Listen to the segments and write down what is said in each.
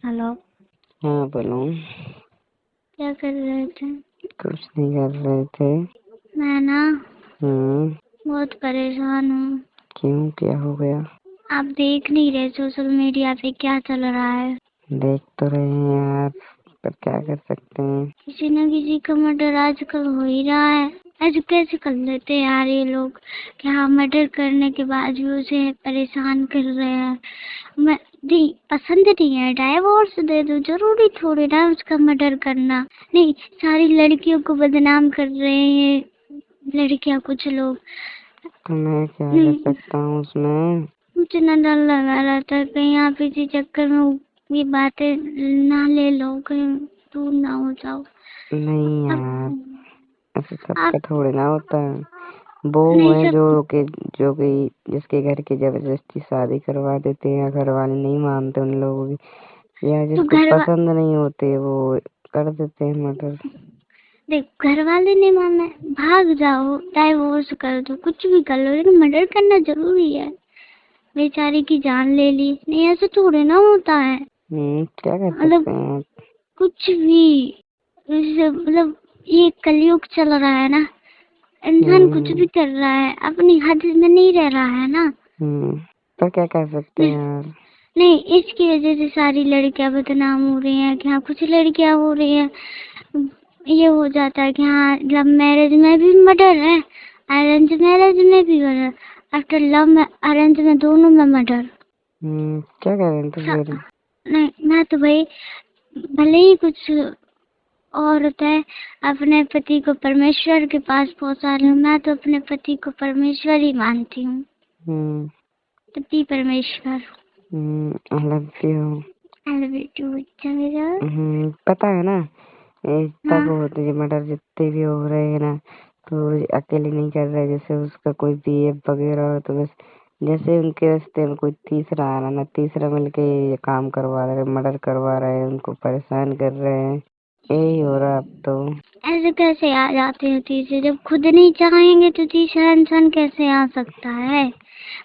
Hello. हाँ बोलो। क्या कर रहे थे? कुछ नहीं कर रहे थे। मैं ना हम्म। बहुत परेशान हूँ। क्यों, क्या हो गया? आप देख नहीं रहे सोशल मीडिया पे क्या चल रहा है? देख तो रहे हैं यार, पर क्या कर सकते हैं। किसी न किसी का मर्डर आजकल हो ही रहा है। ऐसे कैसे कर लेते हैं यार ये लोग कि हाँ मर्डर करने के बाद भी उसे परेशान कर रहे हैं। मैं नहीं, पसंद नहीं है, डाइवोर्स दे दो, जरूरी थोड़ी ना उसका मर्डर करना। नहीं, सारी लड़कियों को बदनाम कर रहे हैं लड़कियां कुछ लोग। तो मैं क्या कर सकता हूँ उसमें? मुझे ना डर लगा रहता है कहीं आप इसी चक्कर में ये बातें ना ले लो, कहीं दूर ना हो जाओ। नहीं अब यार, ऐसे आप सबका थोड़ी ना होता है। वो नहीं है सब जो कि जिसके घर की जबरदस्ती शादी करवा देते हैं, या घर वाले नहीं मानते उन लोगों की, या तो जिसको पसंद नहीं होते वो कर देते हैं मर्डर। देख, घर वाले नहीं मानना है, भाग जाओ, डाइवोर्स कर दो, कुछ भी कर लो, लेकिन मर्डर करना जरूरी है। बेचारी की जान ले ली, नहीं ऐसे थोड़े ना होता है। क्या कर मतलब सकते हैं। कुछ भी मतलब ये कलयुग चल रहा है ना, इंसान कुछ भी कर रहा है, अपनी हद में नहीं रह रहा है ना। तो क्या कर सकते हैं यार। नहीं, इसकी वजह से सारी लड़कियां बदनाम हो रही हैं कि हाँ कुछ लड़कियां हो रही हैं। ये हो जाता है कि हाँ लव मैरिज में भी मर्डर है, अरेंज मैरिज में भी मर्डर, आफ्टर लव अरेंज में दोनों में मर्डर। क्या करें तो फिर? नहीं, मैं तो भाई भले ही कुछ औरत है, अपने पति को परमेश्वर के पास पहुंचा रही हूँ, मैं तो अपने पति को परमेश्वर ही मानती हूँ। पति परमेश्वर। I love you. I love you too. चलेगा। पता है ना, तब हाँ, होते हैं मर्डर जितने भी हो रहे हैं ना, तो अकेले नहीं कर रहे। जैसे उसका कोई पीएफ वगैरह हो तो बस, जैसे उनके रास्ते में कोई तीसरा आ रहा ना, तीसरा मिलके ये काम करवा रहे, मर्डर करवा रहे हैं, उनको परेशान कर रहे हैं। यही हो रहा अब तो। ऐसे कैसे आ जाते हैं तीसरे? जब खुद नहीं चाहेंगे तो तीसरा इंसान कैसे आ सकता है?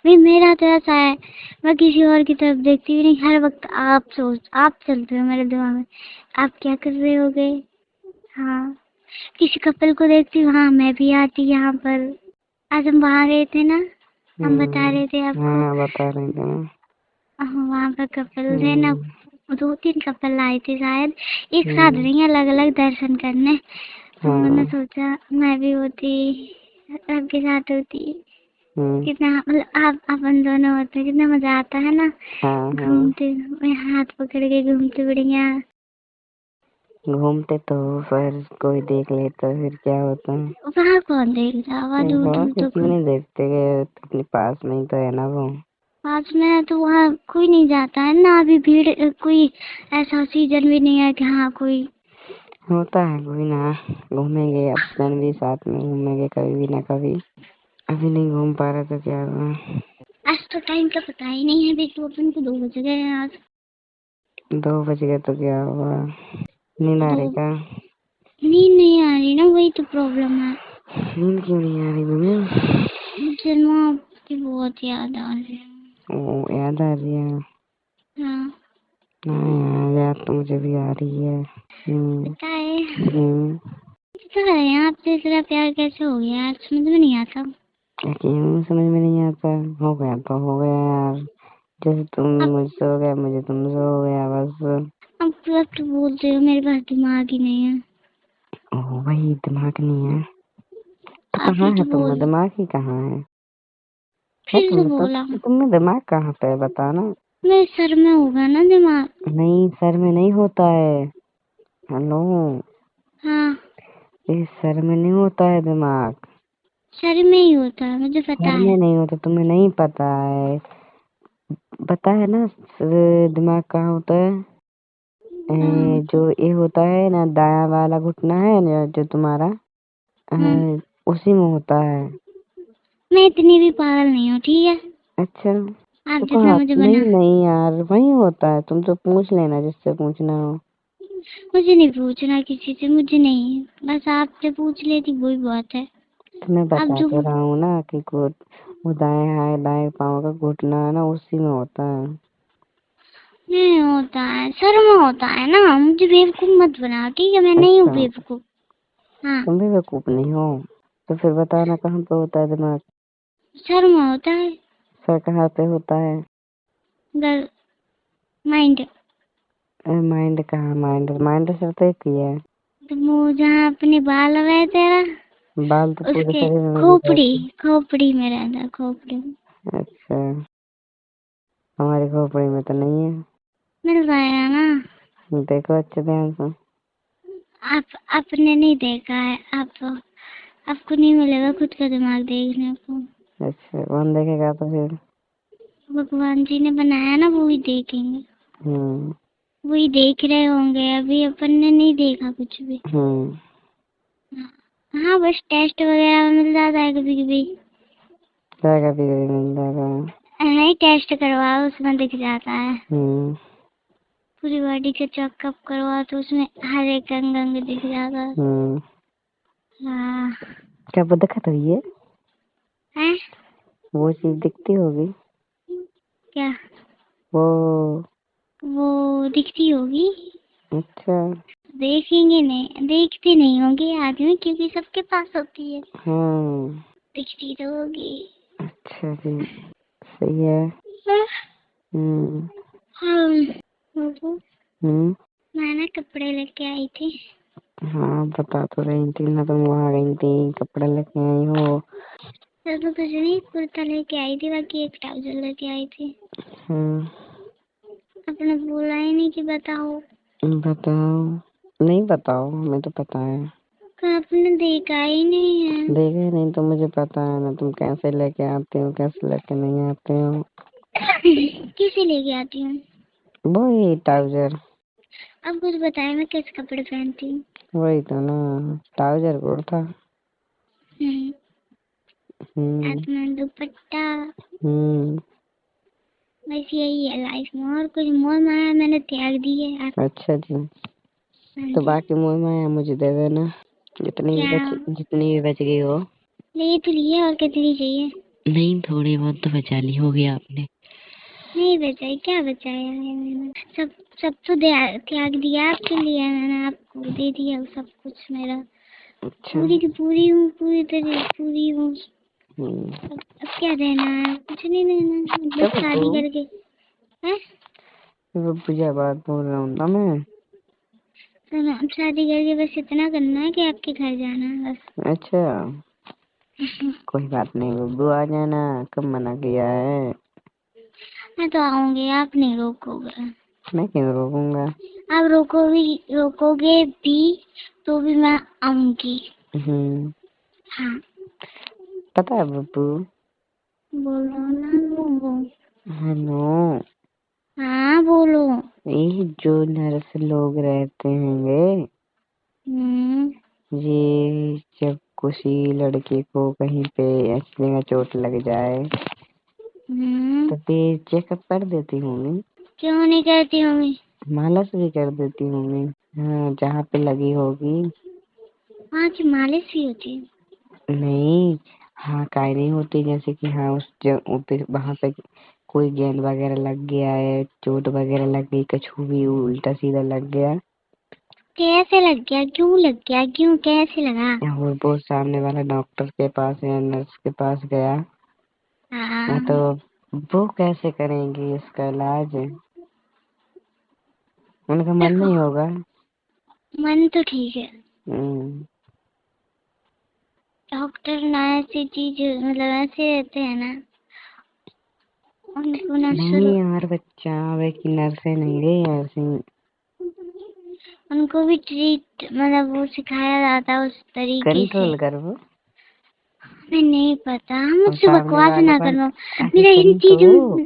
भाई मेरा तो ऐसा है, मैं किसी और की तरफ देखती भी नहीं, हर वक्त आप चलते हो मेरे दिमाग में, आप क्या कर रहे होगे। हाँ, किसी कपल को देखती हूँ, हाँ मैं भी आती यहाँ पर। आज हम वहाँ गए थे ना, हम बता रहे थे आपको। हाँ बता रहे थे ना। वहाँ पर कपल थे ना, हम्म, 2-3 कपल आए थे शायद, एक साथ हम्म, नहीं, अलग अलग दर्शन करने। तो मैंने हाँ। सोचा मैं भी होती, आपके साथ होती, हम्म, कितना मतलब आप अपन दोनों होते, कितना मजा आता है ना। हाँ हाँ। घूमते हाथ पकड़ के घूमते बढ़िया। घूमते तो फिर कोई देख ले तो फिर क्या होता है। वहाँ कौन देख रहा, वहाँ दूर वहाँ दूर से तो क्यों नहीं देखते गए, अपने पास में ही तो है ना वो। पास में है तो वहाँ कोई नहीं जाता है ना, अभी भीड़ कोई ऐसा सीजन भी नहीं है कि हाँ कोई। होता है कोई ना, घूमेंगे अपन भी साथ में, घूमेंगे कभी भी ना कभी। अभी नहीं घूम पा रहे तो क्या हुआ? आज तो टाइम का पता ही नहीं है, अभी तो अपन को 2 बज गए हैं आज। 2 बज गए तो क्या हुआ? नींद आ दो रही का? नींद नहीं आ रही ना, वही तो प्रॉब्लम है। नींद क्यों नहीं आ रही तुम्हें? मुझे माँ की बहुत याद आ रही है। ओ, याद आ रही है। हाँ, हाँ यार, याद तो मुझे भी आ रही है। पता है। हम्म। पता है आपसे इतना प्यार कैसे हो गया यार, समझ में नहीं आता। क्यों समझ में नहीं आता? हो गया तो हो गया यार। जैसे तुम अब मुझसे हो गया, मुझे तुमसे हो गया बस। अब तो बोलते हो मेरे पास दिमाग ही नहीं है। ओ भाई, दिमाग नहीं है तो आप कहाँ ही है तो तुम्हें? बोल, दिमाग ही कहाँ है फिर तो तुम्हें तो? बोला। तुम्हें दिमाग कहाँ पे है बताना। मेरे सर में होगा ना दिमाग। नहीं, सर में नहीं होता है। हेलो, हाँ, इस सर में नहीं होता है दिमाग। सर में ही होता है, मुझे पता सर है। में नहीं होता, तुम्हें नहीं पता है। पता है ना, दिमाग कहाँ होता है? हाँ, जो ये होता है ना, दायां वाला घुटना है ना जो तुम्हारा, हाँ, उसी में होता है। मैं इतनी भी पागल नहीं हूँ, ठीक है? अच्छा, आप तो जितना कहाँ? मुझे नहीं बना, नहीं यार, वही होता है। तुम तो पूछ लेना जिससे पूछना हो। मुझे नहीं पूछना किसी से, मुझे नहीं, बस आपसे पूछ लेती वही बात है। तो मैं आप बता जो तो रहा हूँ ना कि वो दाएं पाँव का घुटना है ना, उसी में होता है। नहीं होता है, सर में होता है ना, मुझे बेवकूफ मत बनाओ, ठीक है? मैं नहीं हूँ अच्छा बेवकूफ। हाँ, तुम भी बेवकूफ नहीं हो तो फिर बताना कहाँ पे होता है दिमाग? सर में होता है। सर कहाँ पे होता है? गर माइंड। माइंड कहाँ? माइंड माइंड सर तो एक ही है। तो वो जहाँ अपने बाल रहते हैं ना, बाल तो पूरे उसके शरीर में भी खोपड़ी, रहते खोपड़ी में रहता है, खोपड़ी में। हैं। अच्छा हमारी खोपड़ी में तो नहीं है। मिल जाएगा ना। देखो अच्छे ध्यान से। आपने नहीं देखा है, आपको नहीं मिलेगा खुद का दिमाग देखने को। अच्छा कौन देखेगा तो फिर? भगवान जी ने बनाया ना, वो ही देखेंगे। हम्म वही देख रहे होंगे, अभी अपन ने नहीं देखा कुछ भी। हम्म हाँ, बस टेस्ट वगैरह में मिल जाता है कभी कभी। जाएगा भी कभी मिल जाएगा। नहीं, टेस्ट करवाओ, उसमें दिख जाता है। हम्म पूरी बॉडी का चेकअप करवाओ तो उसमें हर एक अंग अंग दिख जाता है। हाँ। क्या वो दिखत हुई है? है? वो चीज दिखती होगी। क्या? वो वो दिखती होगी। अच्छा देखेंगे नहीं, देखते नहीं होंगे आदमी, क्योंकि सबके पास होती है। हाँ दिखती तो होगी। अच्छा जी सही है। हम्म हाँ। बाबू, हम्म मैं ना कपड़े लेके आई थी। हाँ बता तो रही थी ना, तुम वहाँ गई थी कपड़े लेके आई हो। सर तो कुछ नहीं, कुर्ता लेके आई थी, बाकी एक ट्राउजर लेके आई थी। हम्म आपने बोला ही नहीं कि बताओ। बताओ। नहीं बताओ हमें तो पता है। पर आपने देखा ही नहीं है। देखे नहीं तो मुझे पता है ना, तुम कैसे लेके आते हो कैसे लेके नहीं आते हो। किसे लेके आती हूँ? वही ट्राउजर। अब कुछ बताए, मैं कैसे कपड़े पहनती हूँ? वही तो ना ट्राउजर कुर्ता। हम्म। हम्म साथ में दुपट्टा। हम्म बस यही है लाइफ में, और कुछ मोह माया मैंने त्याग दी है। अच्छा जी हाँ तो जी। बाकी मुँह माया मुझे दे देना, क्या? जितनी भी बच गई हो। ले तो लिए, और कितनी चाहिए? नहीं थोड़ी बहुत तो बचा ली होगी आपने। नहीं बचाई, क्या बचाया है मैंने? सब सब तो त्याग दिया आपके लिए, मैंने आपको दे दिया सब कुछ मेरा। अच्छा पूरी की पूरी हूँ, पूरी तरह पूरी हूँ। हम्म अब क्या देना है? कुछ नहीं देना, क्या बस शादी बब्बू? करके। है? बब्बू क्या बात बोल रहा हूँ ना मैं। तो अब शादी करके बस इतना करना है कि आपके घर जाना है बस। अच्छा कोई बात नहीं बब्बू आ जाना, कब मना किया है? मैं तो आऊंगी, आप नहीं रोकोगे। मैं क्यों रोकूंगा? आप रोकोगे भी तो भी मैं आऊंगी। हम्म हाँ। पता है बब्बू। बोलो ना, बोलो। हेलो हाँ, बोलो। ये जो नर्स लोग रहते हैं हम्म। ये जब किसी लड़के को कहीं पे एक्सीडेंट में चोट लग जाए तो फिर चेकअप कर देती होंगी। क्यों नहीं करती होंगी? मालिश भी कर देती होंगी। हाँ जहाँ पे लगी होगी। वहाँ की मालिश भी होती है? नहीं हाँ काई नहीं होती, जैसे कि हाँ वहाँ पे कोई गेंद वगैरह लग गया है, चोट वगैरह लग गई, कछु भी उल्टा सीधा लग गया। कैसे लग गया? क्यों लग गया? क्यों, कैसे लगा? और वो सामने वाला डॉक्टर के पास या नर्स के पास गया हाँ, हाँ। तो वो कैसे करेंगी इसका इलाज? उनका मन देखो, नहीं होगा। मन तो ठीक है। हम्म, डॉक्टर ना ऐसी चीज, मतलब ऐसे रहते हैं ना, उनको ना शुरू, नहीं यार बच्चा वे की नर्से नहीं गई ऐसी। उनको भी ट्रीट, मतलब वो सिखाया जाता है उस तरीके से। कंट्रोल कर वो। मैं नहीं पता, और मुझसे सामने बकवास वाले ना पर करो। अरे मेरा इन सुन तो। चीजों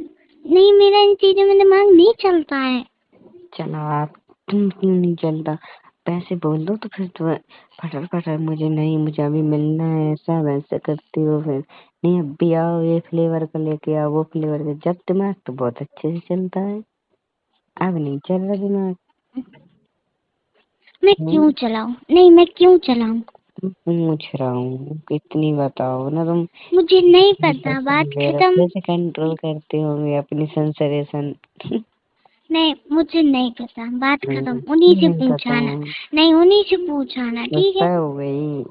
नहीं, मेरा इन चीजों में दिमाग नहीं चलता है। चलो आप तुम क्यों नहीं चलता? पैसे बोल दो तो फिर तो फटर फटर मुझे नहीं, मुझे अभी मिलना है, ऐसा वैसे करती हो फिर। नहीं अभी आओ ये फ्लेवर का लेके आओ वो फ्लेवर का, जब दिमाग तो बहुत अच्छे से चलता है, अब नहीं चल रहा दिमाग। मैं हम्म, क्यों चलाऊं? नहीं, मैं क्यों चलाऊं? पूछ रहा हूँ इतनी बताओ ना तुम। मुझे नहीं पता, इंजेक्शन बात वगैरह खत्म। कैसे कंट्रोल करते होंगे अपनी सेंसरेशन। नहीं मुझे नहीं पता, बात खत्म, उन्हीं से नहीं पता पूछाना। है, नहीं उन्हीं से पूछाना, ठीक है। गुस्सा हो गई।